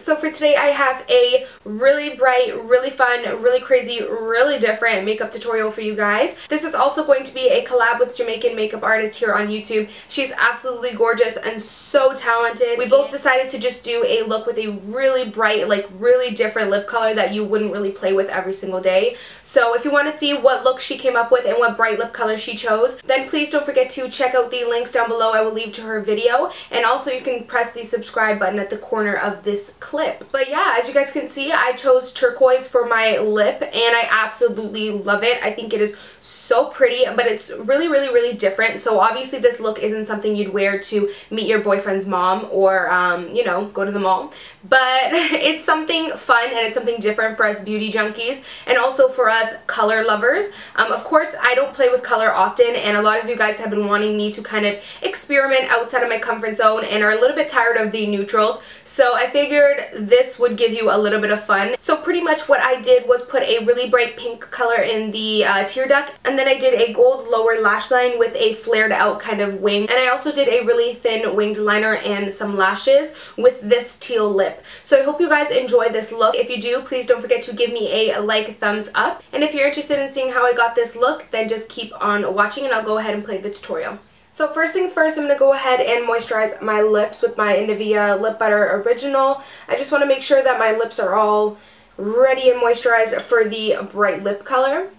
So for today I have a really bright, really fun, really crazy, really different makeup tutorial for you guys. This is also going to be a collab with Jamaican makeup artist here on YouTube. She's absolutely gorgeous and so talented. We both decided to just do a look with a really bright, like really different lip color that you wouldn't really play with every single day. So if you want to see what look she came up with and what bright lip color she chose, then please don't forget to check out the links down below. I will leave to her video, and also you can press the subscribe button at the corner of this clip. But yeah, as you guys can see, I chose turquoise for my lip and I absolutely love it. I think it is so pretty, but it's really different. So obviously this look isn't something you'd wear to meet your boyfriend's mom or you know, go to the mall, but it's something fun and it's something different for us beauty junkies and also for us color lovers. Of course, I don't play with color often, and a lot of you guys have been wanting me to kind of experiment outside of my comfort zone and are a little bit tired of the neutrals, so I figured this would give you a little bit of fun. So pretty much what I did was put a really bright pink color in the tear duct, and then I did a gold lower lash line with a flared out kind of wing, and I also did a really thin winged liner and some lashes with this teal lip. So I hope you guys enjoy this look. If you do, please don't forget to give me a like, thumbs up, and if you're interested in seeing how I got this look, then just keep on watching and I'll go ahead and play the tutorial. So first things first, I'm going to go ahead and moisturize my lips with my Nivea Lip Butter Original. I just want to make sure that my lips are all ready and moisturized for the bright lip color.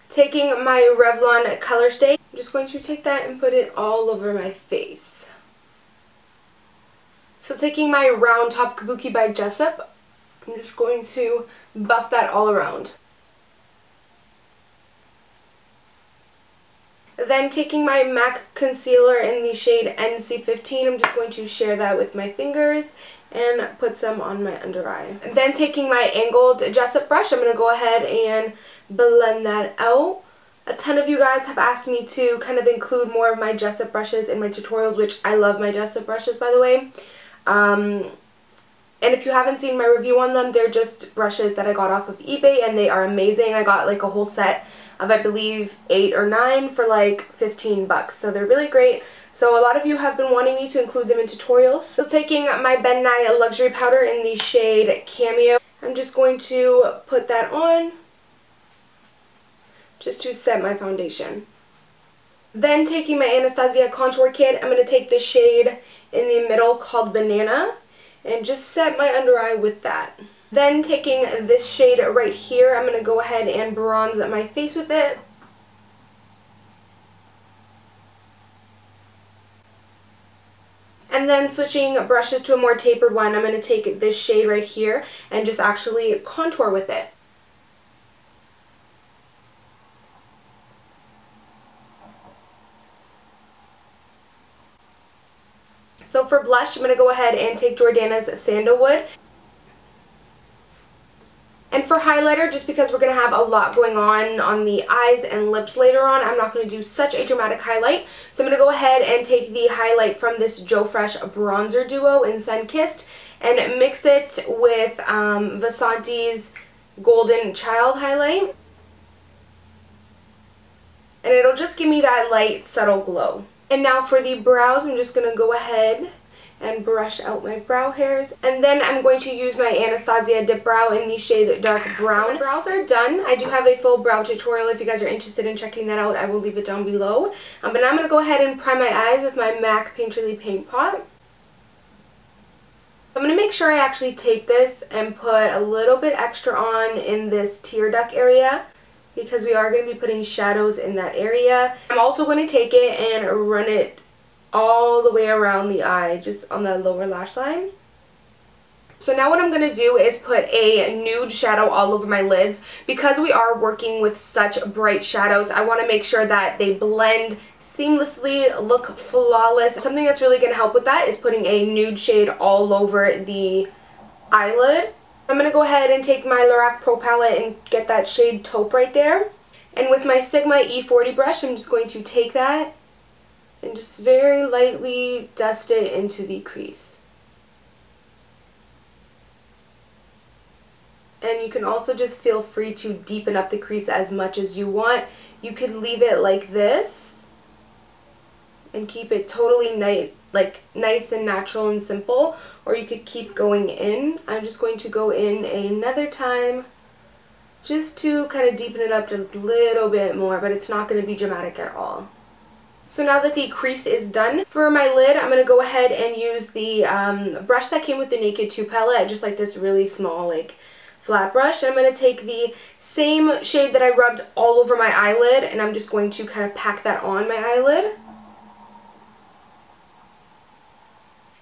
Taking my Revlon ColorStay, I'm just going to take that and put it all over my face. So taking my Round Top Kabuki by Jessup, I'm just going to buff that all around. Then taking my MAC concealer in the shade NC15, I'm just going to share that with my fingers and put some on my under eye. And then taking my angled Jessup brush, I'm going to go ahead and blend that out. A ton of you guys have asked me to kind of include more of my Jessup brushes in my tutorials, which I love my Jessup brushes, by the way. And if you haven't seen my review on them, they're just brushes that I got off of eBay and they are amazing. I got like a whole set of, I believe, 8 or 9 for like 15 bucks. So they're really great. So a lot of you have been wanting me to include them in tutorials. So taking my Ben Nye Luxury Powder in the shade Cameo, I'm just going to put that on just to set my foundation. Then taking my Anastasia Contour Kit, I'm going to take the shade in the middle called Banana and just set my under eye with that. Then taking this shade right here, I'm going to go ahead and bronze my face with it. And then switching brushes to a more tapered one, I'm going to take this shade right here and just actually contour with it. So for blush, I'm going to go ahead and take Jordana's Sandalwood. And for highlighter, just because we're going to have a lot going on the eyes and lips later on, I'm not going to do such a dramatic highlight. So I'm going to go ahead and take the highlight from this Joe Fresh bronzer duo in Sun Kissed and mix it with Vasanti's Golden Child highlight. And it'll just give me that light, subtle glow. And now for the brows, I'm just going to go ahead and brush out my brow hairs. And then I'm going to use my Anastasia DipBrow in the shade Dark Brown. My brows are done. I do have a full brow tutorial. If you guys are interested in checking that out, I will leave it down below. But now I'm going to go ahead and prime my eyes with my MAC Painterly Paint Pot. I'm going to make sure I actually take this and put a little bit extra on in this tear duct area, because we are going to be putting shadows in that area. I'm also going to take it and run it all the way around the eye, just on the lower lash line. So now what I'm going to do is put a nude shadow all over my lids. Because we are working with such bright shadows, I want to make sure that they blend seamlessly, look flawless. Something that's really going to help with that is putting a nude shade all over the eyelid. I'm going to go ahead and take my Lorac Pro palette and get that shade Taupe right there. And with my Sigma E40 brush, I'm just going to take that and just very lightly dust it into the crease. And you can also just feel free to deepen up the crease as much as you want. You could leave it like this and keep it totally nice and natural and simple, or you could keep going in. I'm just going to go in another time just to kind of deepen it up just a little bit more, but it's not going to be dramatic at all. So now that the crease is done, for my lid, I'm going to go ahead and use the brush that came with the Naked 2 palette, just like this really small, like, flat brush. And I'm going to take the same shade that I rubbed all over my eyelid, and I'm just going to kind of pack that on my eyelid.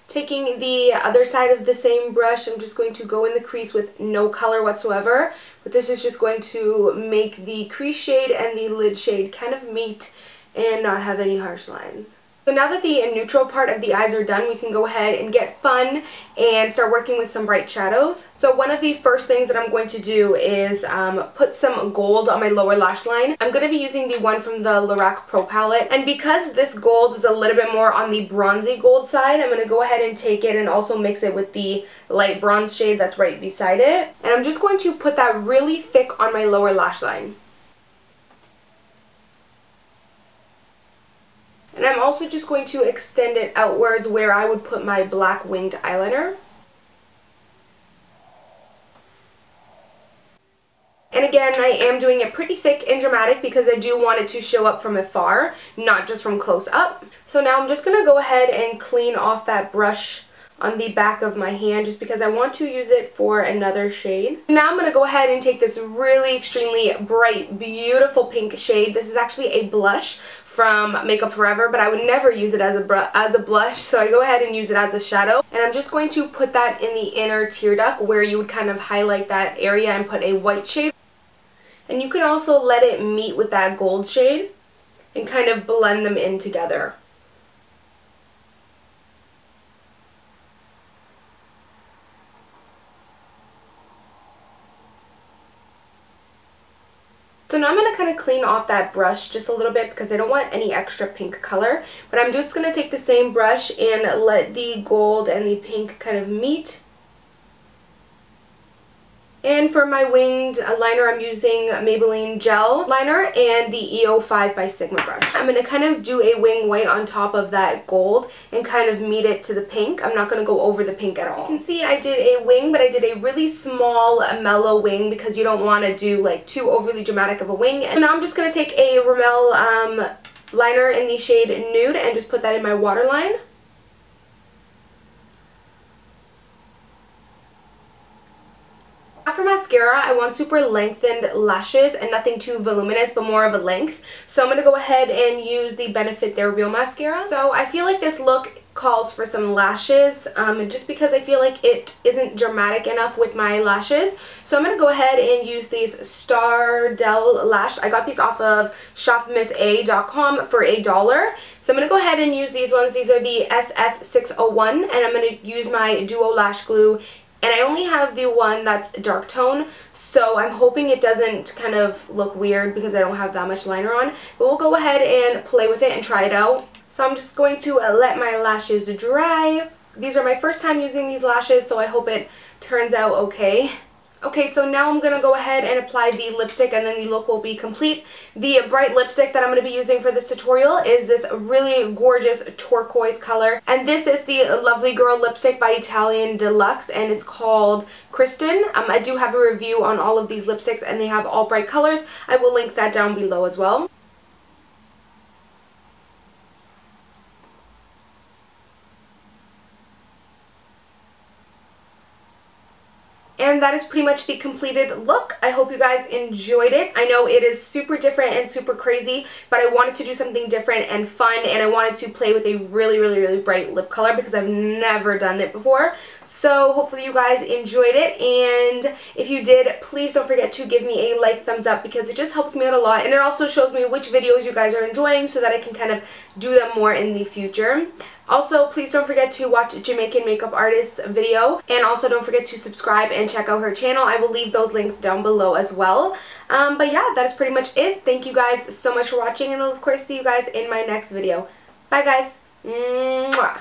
Taking the other side of the same brush, I'm just going to go in the crease with no color whatsoever, but this is just going to make the crease shade and the lid shade kind of meet and not have any harsh lines. So now that the neutral part of the eyes are done, we can go ahead and get fun and start working with some bright shadows. So one of the first things that I'm going to do is put some gold on my lower lash line. I'm going to be using the one from the Lorac Pro palette, and because this gold is a little bit more on the bronzy gold side, I'm going to go ahead and take it and also mix it with the light bronze shade that's right beside it. And I'm just going to put that really thick on my lower lash line. And I'm also just going to extend it outwards where I would put my black winged eyeliner. And again, I am doing it pretty thick and dramatic because I do want it to show up from afar, not just from close up. So now I'm just going to go ahead and clean off that brush on the back of my hand just because I want to use it for another shade. Now I'm going to go ahead and take this really extremely bright, beautiful pink shade. This is actually a blush from Makeup Forever, but I would never use it as a blush, so I go ahead and use it as a shadow. And I'm just going to put that in the inner tear duct where you would kind of highlight that area and put a white shade. And you can also let it meet with that gold shade and kind of blend them in together. So now I'm going to kind of clean off that brush just a little bit because I don't want any extra pink color. But I'm just going to take the same brush and let the gold and the pink kind of meet. And for my winged liner, I'm using Maybelline Gel Liner and the EO5 by Sigma brush. I'm going to kind of do a wing white on top of that gold and kind of meet it to the pink. I'm not going to go over the pink at all. As you can see, I did a wing, but I did a really small, mellow wing because you don't want to do like too overly dramatic of a wing. And now I'm just going to take a Rimmel liner in the shade Nude and just put that in my waterline. For mascara, I want super lengthened lashes and nothing too voluminous, but more of a length. So I'm going to go ahead and use the Benefit They're Real mascara. So I feel like this look calls for some lashes, just because I feel like it isn't dramatic enough with my lashes. So I'm going to go ahead and use these Stardel lash. I got these off of shopmissa.com for $1. So I'm going to go ahead and use these ones. These are the SF601, and I'm going to use my Duo Lash Glue. And I only have the one that's dark tone, so I'm hoping it doesn't kind of look weird because I don't have that much liner on. But we'll go ahead and play with it and try it out. So I'm just going to let my lashes dry. These are my first time using these lashes, so I hope it turns out okay. Okay, so now I'm going to go ahead and apply the lipstick and then the look will be complete. The bright lipstick that I'm going to be using for this tutorial is this really gorgeous turquoise color. And this is the Lovely Girl lipstick by Italian Deluxe, and it's called Kristen. I do have a review on all of these lipsticks and they have all bright colors. I will link that down below as well. And that is pretty much the completed look. I hope you guys enjoyed it. I know it is super different and super crazy, but I wanted to do something different and fun, and I wanted to play with a really bright lip color because I've never done it before. So hopefully you guys enjoyed it, and if you did, please don't forget to give me a like, thumbs up, because it just helps me out a lot, and it also shows me which videos you guys are enjoying so that I can kind of do them more in the future. Also, please don't forget to watch Jamaican Makeup Artist's video, and also don't forget to subscribe and check out her channel. I will leave those links down below as well. But yeah, that is pretty much it. Thank you guys so much for watching, and I'll of course see you guys in my next video. Bye guys. Mwah.